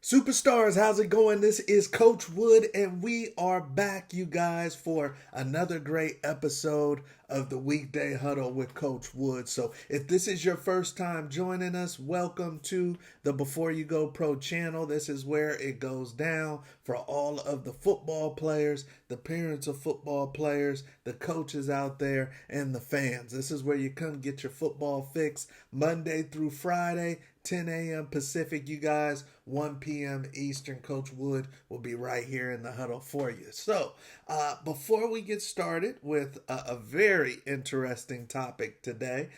Superstars, how's it going? This is Coach Wood, and we are back, you guys, for another great episode of the Weekday Huddle with Coach Wood. So, if this is your first time joining us, welcome to the Before You Go Pro channel. This is where it goes down for all of the football players, the parents of football players, the coaches out there, and the fans. This is where you come get your football fix Monday through Friday. 10 a.m. Pacific, you guys, 1 p.m. Eastern. Coach Wood will be right here in the huddle for you. So, before we get started with a very interesting topic today,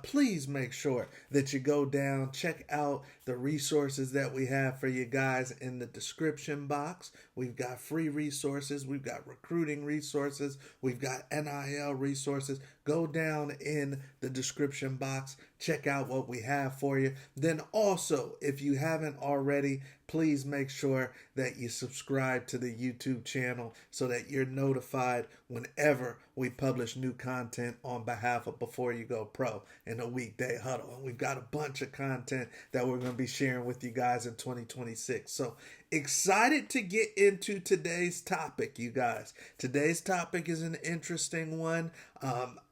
please make sure that you go down, check out the resources that we have for you guys in the description box. We've got free resources, we've got recruiting resources, we've got NIL resources. Go down in the description box, check out what we have for you. Then also, if you haven't already, please make sure that you subscribe to the YouTube channel so that you're notified whenever we publish new content on behalf of Before You Go Pro in a Weekday Huddle. And we've got a bunch of content that we're going to be sharing with you guys in 2026. So excited to get into today's topic, you guys. Today's topic is an interesting one.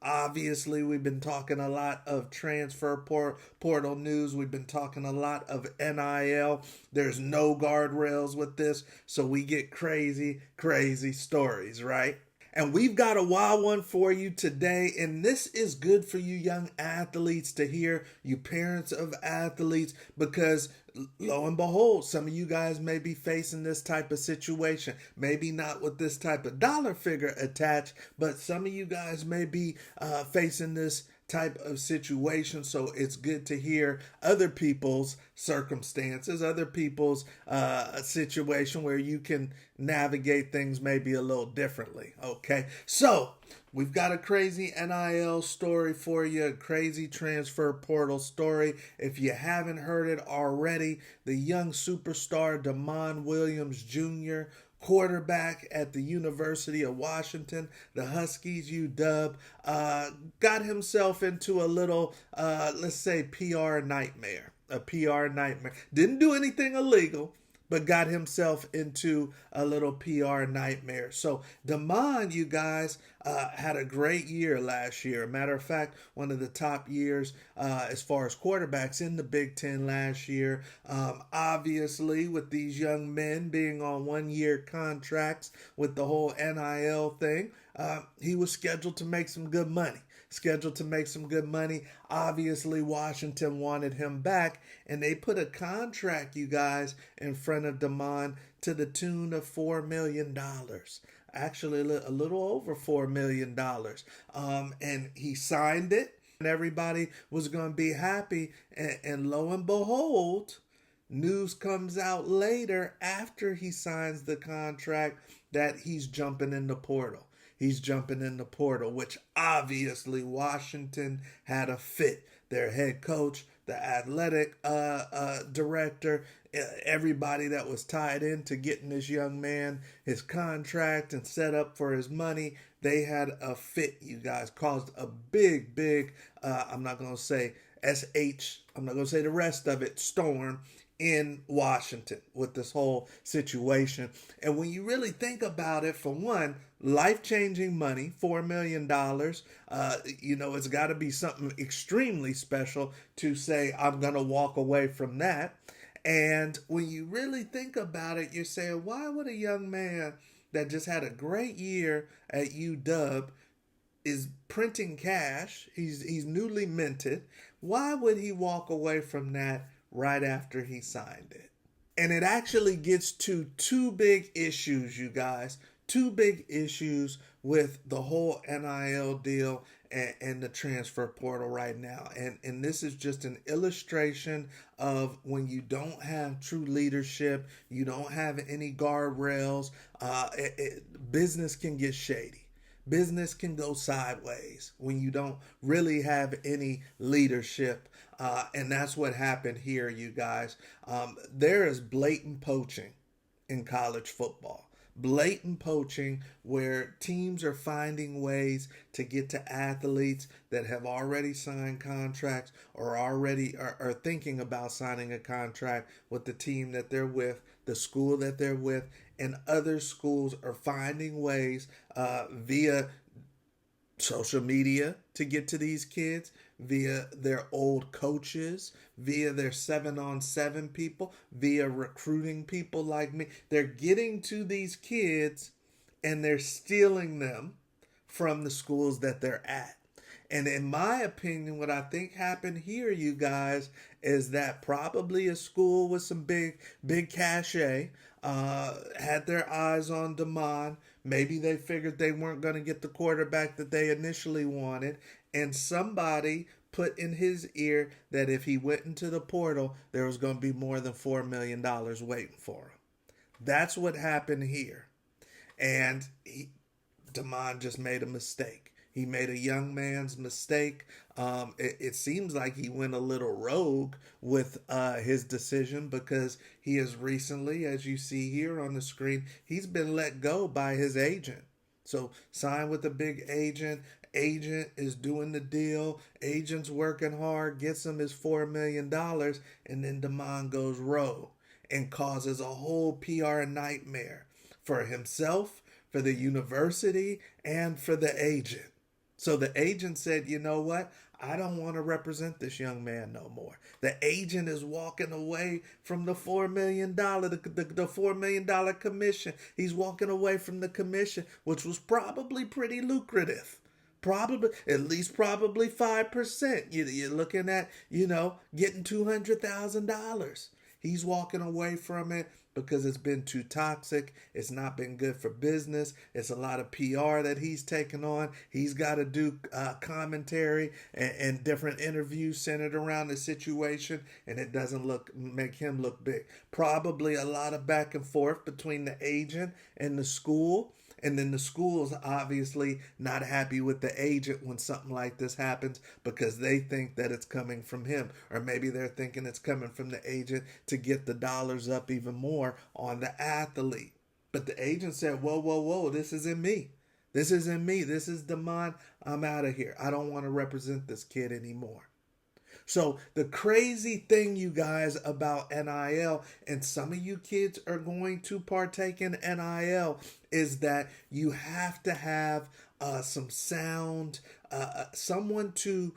Obviously, we've been talking a lot of transfer portal news. We've been talking a lot of NIL. There's no guardrails with this, so we get crazy, crazy stories, right? And we've got a wild one for you today. And this is good for you young athletes to hear, you parents of athletes, because lo and behold, some of you guys may be facing this type of situation. Maybe not with this type of dollar figure attached, but some of you guys may be facing this type of situation. So it's good to hear other people's circumstances, other people's situation where you can navigate things maybe a little differently. Okay, so we've got a crazy NIL story for you, a crazy transfer portal story. If you haven't heard it already, the young superstar Damon Williams Jr., quarterback at the University of Washington, the Huskies, UW, got himself into a little, let's say, PR nightmare. A PR nightmare. Didn't do anything illegal, but got himself into a little PR nightmare. So Damon, you guys, had a great year last year. Matter of fact, one of the top years as far as quarterbacks in the Big Ten last year. Obviously, with these young men being on one-year contracts with the whole NIL thing, he was scheduled to make some good money. Obviously, Washington wanted him back, and they put a contract, you guys, in front of Damon to the tune of $4 million. Actually, a little over $4 million. And he signed it, and everybody was going to be happy. And lo and behold, news comes out later after he signs the contract that he's jumping in the portal. Which obviously Washington had a fit. Their head coach, the athletic director, everybody that was tied into getting this young man his contract and set up for his money, they had a fit, you guys. Caused a big, I'm not going to say I'm not going to say the rest of it, storm in Washington with this whole situation. And when you really think about it, for one, life-changing money, $4 million, it's got to be something extremely special to say, I'm going to walk away from that. And when you really think about it, you're saying, why would a young man that just had a great year at UW, is printing cash, he's newly minted, why would he walk away from that right after he signed it? And it actually gets to two big issues, you guys. Two big issues with the whole NIL deal and the transfer portal right now. And this is just an illustration of when you don't have true leadership, you don't have any guardrails, business can get shady. Business can go sideways when you don't really have any leadership. And that's what happened here, you guys. There is blatant poaching in college football. blatant poaching where teams are finding ways to get to athletes that have already signed contracts or already are thinking about signing a contract with the team that they're with, the school that they're with, and other schools are finding ways via social media to get to these kids, via their old coaches, via their 7-on-7 people, via recruiting people like me. They're getting to these kids and they're stealing them from the schools that they're at. And in my opinion, what I think happened here, you guys, is that probably a school with some big cachet had their eyes on Damon. Maybe they figured they weren't going to get the quarterback that they initially wanted. And somebody put in his ear that if he went into the portal, there was going to be more than $4 million waiting for him. That's what happened here. And Damon just made a mistake. He made a young man's mistake. It seems like he went a little rogue with his decision because he has recently, as you see here on the screen, he's been let go by his agent. So signed with a big agent. Agent is doing the deal. Agent's working hard, gets him his $4 million, and then Damon goes rogue and causes a whole PR nightmare for himself, for the university, and for the agent. So the agent said, you know what? I don't want to represent this young man no more. The agent is walking away from the $4 million, the $4 million commission. He's walking away from the commission, which was probably pretty lucrative. Probably, at least probably 5%. You're looking at, getting $200,000. He's walking away from it because it's been too toxic. It's not been good for business. It's a lot of PR that he's taken on. He's got to do commentary and different interviews centered around the situation, and it doesn't make him look big. Probably a lot of back and forth between the agent and the school. And then the school's obviously not happy with the agent when something like this happens because they think that it's coming from him. Or maybe they're thinking it's coming from the agent to get the dollars up even more on the athlete. But the agent said, whoa, this isn't me. This isn't me. This is Damon. I'm out of here. I don't want to represent this kid anymore. So the crazy thing, you guys, about NIL, and some of you kids are going to partake in NIL, is that you have to have some sound, someone to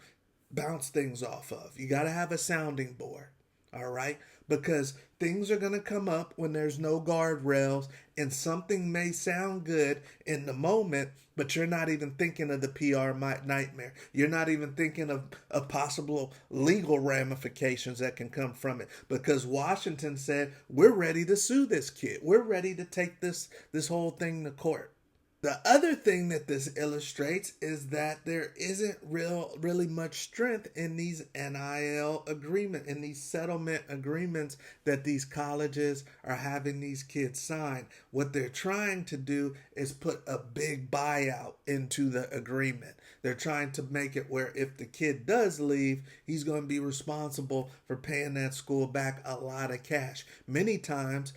bounce things off of. You got to have a sounding board, all right? Because things are going to come up when there's no guardrails, and something may sound good in the moment, but you're not even thinking of the PR nightmare. You're not even thinking of possible legal ramifications that can come from it. Because Washington said, we're ready to sue this kid. We're ready to take this whole thing to court. The other thing that this illustrates is that there isn't really much strength in these NIL agreements, in these settlement agreements that these colleges are having these kids sign. What they're trying to do is put a big buyout into the agreement. They're trying to make it where if the kid does leave, he's going to be responsible for paying that school back a lot of cash. Many times,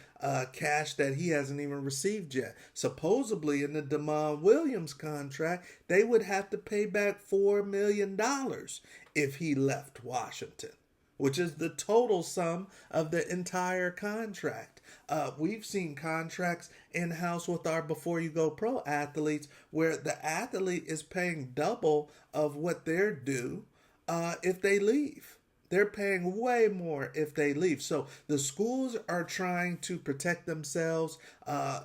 cash that he hasn't even received yet. Supposedly in the Damon Williams contract, they would have to pay back $4 million if he left Washington, which is the total sum of the entire contract. We've seen contracts in-house with our Before You Go Pro athletes where the athlete is paying double of what they're due if they leave. They're paying way more if they leave. So the schools are trying to protect themselves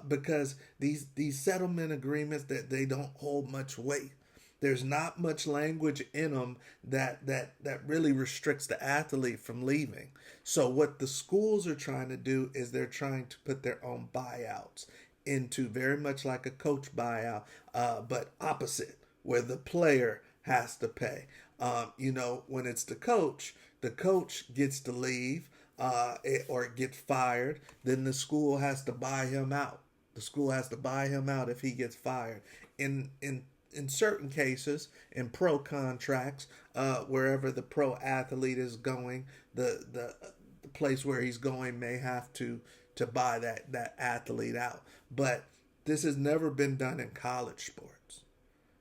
because these settlement agreements, that they don't hold much weight. There's not much language in them that really restricts the athlete from leaving. So what the schools are trying to do is they're trying to put their own buyouts into, very much like a coach buyout, but opposite, where the player has to pay. When it's the coach gets to leave or get fired, then the school has to buy him out. The school has to buy him out if he gets fired. In certain cases, in pro contracts, wherever the pro athlete is going, the place where he's going may have to buy that athlete out. But this has never been done in college sports,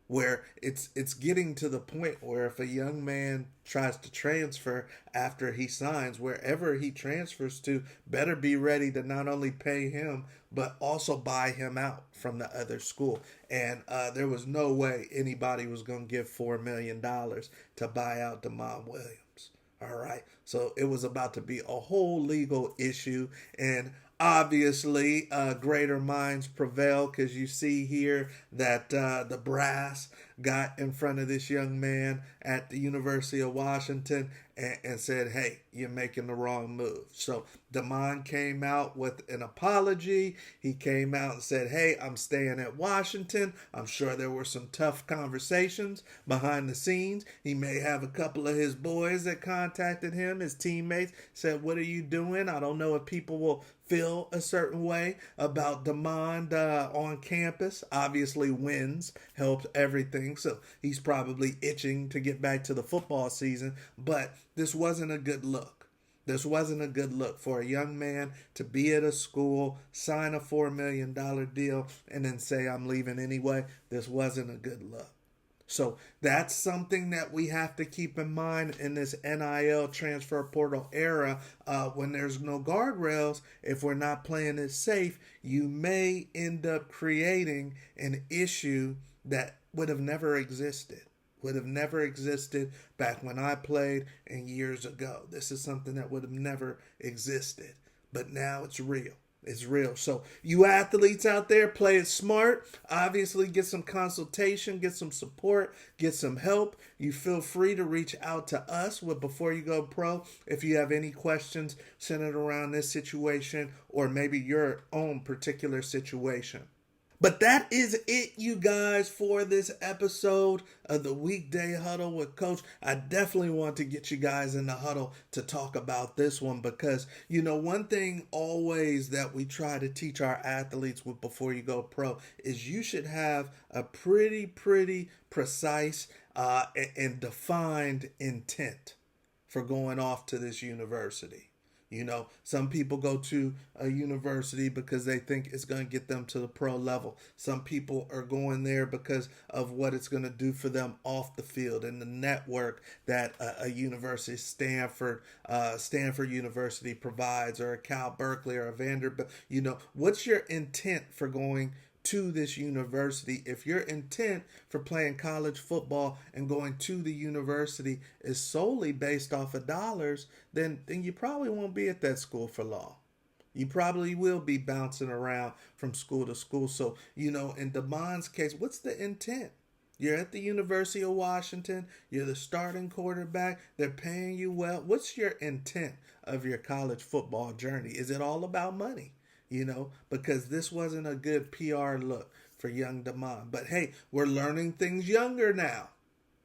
where it's getting to the point where if a young man tries to transfer after he signs, wherever he transfers to, better be ready to not only pay him but also buy him out from the other school. And there was no way anybody was going to give $4 million to buy out Damon Williams. All right, so it was about to be a whole legal issue, and obviously greater minds prevail, because you see here that the brass got in front of this young man at the University of Washington and said, hey, you're making the wrong move. So Damon came out with an apology. He came out and said, hey, I'm staying at Washington. I'm sure there were some tough conversations behind the scenes. He may have a couple of his boys that contacted him, his teammates, said, what are you doing? I don't know if people will feel a certain way about Damon on campus. Obviously, wins helps everything, so he's probably itching to get back to the football season, but this wasn't a good look. This wasn't a good look for a young man to be at a school, sign a $4 million deal, and then say, I'm leaving anyway. This wasn't a good look. So that's something that we have to keep in mind in this NIL transfer portal era. When there's no guardrails, if we're not playing it safe, you may end up creating an issue that would have never existed. Back when I played and years ago. This is something that would have never existed. But now it's real. It's real. So you athletes out there, play it smart. Obviously, get some consultation, get some support, get some help. You feel free to reach out to us with Before You Go Pro if you have any questions centered around this situation or maybe your own particular situation. But that is it, you guys, for this episode of the Weekday Huddle with Coach. I definitely want to get you guys in the huddle to talk about this one because, you know, one thing always that we try to teach our athletes with Before You Go Pro is you should have a pretty precise and defined intent for going off to this university. You know, some people go to a university because they think it's going to get them to the pro level. Some people are going there because of what it's going to do for them off the field and the network that a university, Stanford University provides, or a Cal Berkeley or a Vanderbilt. You know, what's your intent for going to this university? If your intent for playing college football and going to the university is solely based off of dollars, then you probably won't be at that school for long. You probably will be bouncing around from school to school. So, you know, in Damon's case, what's the intent? You're at the University of Washington. You're the starting quarterback. They're paying you well. What's your intent of your college football journey? Is it all about money? You know, because this wasn't a good PR look for young Damon. But hey, we're learning things younger now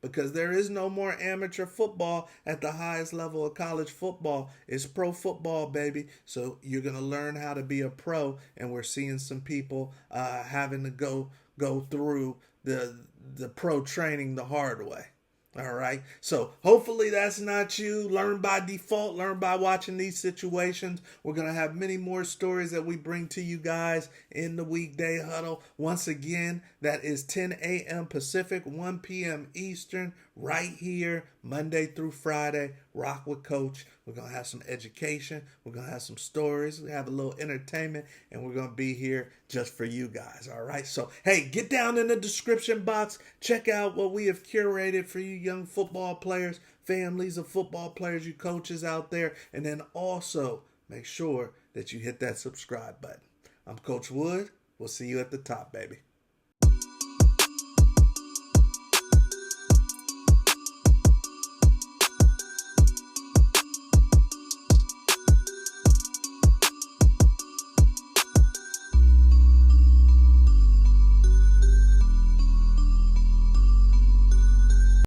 because there is no more amateur football at the highest level of college football. It's pro football, baby. So you're going to learn how to be a pro, and we're seeing some people having to go through the pro training the hard way. All right. So hopefully that's not you. Learn by default. Learn by watching these situations. We're going to have many more stories that we bring to you guys in the Weekday Huddle. Once again, that is 10 a.m. Pacific, 1 p.m. Eastern, right here, Monday through Friday. Rock with Coach. We're going to have some education. We're going to have some stories. We have a little entertainment, and we're going to be here just for you guys. All right. So, hey, get down in the description box. Check out what we have curated for you young football players, families of football players, you coaches out there. And then also make sure that you hit that subscribe button. I'm Coach Wood. We'll see you at the top, baby.